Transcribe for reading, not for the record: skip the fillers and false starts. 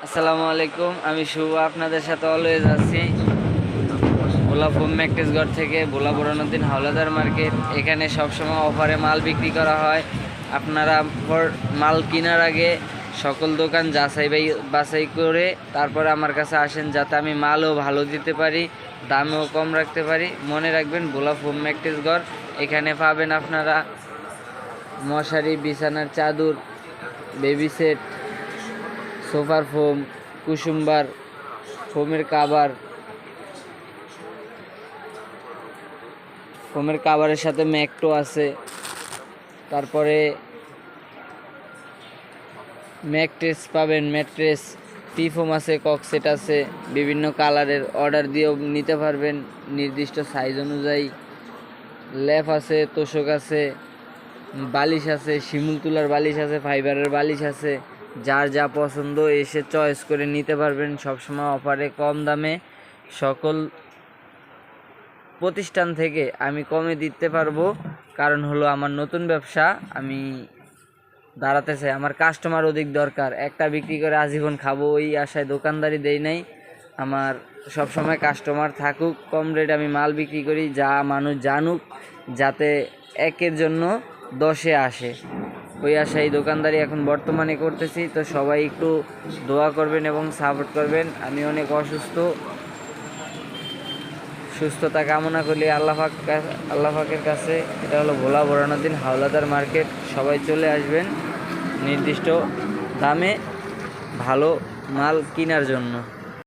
আসসালামু আলাইকুম, আমি শুভ আপনাদের সাথে অলওয়েজ আছি। ভোলা ফোম ম্যাকটেসগড় থেকে ভোলা বুরহানুদ্দিন হাওলাদার মার্কেট। এখানে সবসময় অফারে মাল বিক্রি করা হয়। আপনারা মাল কেনার আগে সকল দোকান বাছাই করে তারপরে আমার কাছে আসেন, যাতে আমি মালও ভালো দিতে পারি, দামও কম রাখতে পারি। মনে রাখবেন, ভোলা ফোম ম্যাকটেসগড়। এখানে পাবেন আপনারা মশারি, বিছানার চাদর, বেবি সেট, সোফার ফোম, কুসুম্বার, ফোমের কাভারের সাথে ম্যাকটো আছে। তারপরে ম্যাট্রেস পাবেন, ম্যাট্রেস, টি ফোম আছে, ককসেট আছে, বিভিন্ন কালারের অর্ডার দিয়েও নিতে পারবেন নির্দিষ্ট সাইজ অনুযায়ী। ল্যাপ আছে, তোষক আছে, বালিশ আছে, শিমুল তুলার বালিশ আছে, ফাইবারের বালিশ আছে। যার যা পছন্দ এসে চয়েস করে নিতে পারবেন। সবসময় অফারে কম দামে সকল প্রতিষ্ঠান থেকে আমি কমে দিতে পারবো। কারণ হলো আমার নতুন ব্যবসা, আমি দাঁড়াতে চাই। আমার কাস্টমার অধিক দরকার। একটা বিক্রি করে আজীবন খাবো ওই আশায় দোকানদারি দেই নাই। আমার সবসময় কাস্টমার থাকুক, কম রেটে আমি মাল বিক্রি করি, যা মানুষ জানুক, যাতে একের জন্য 10-এ আসে, ওই আশায় দোকানদারি এখন বর্তমানে করতেছি। তো সবাই একটু দোয়া করবেন এবং সাপোর্ট করবেন। আমি অনেক অসুস্থ, সুস্থতা কামনা করি আল্লাহ পাকের কাছে। এটা হলো ভোলা বুরহানুদ্দিন হাওলাদার মার্কেট। সবাই চলে আসবেন নির্দিষ্ট দামে ভালো মাল কেনার জন্য।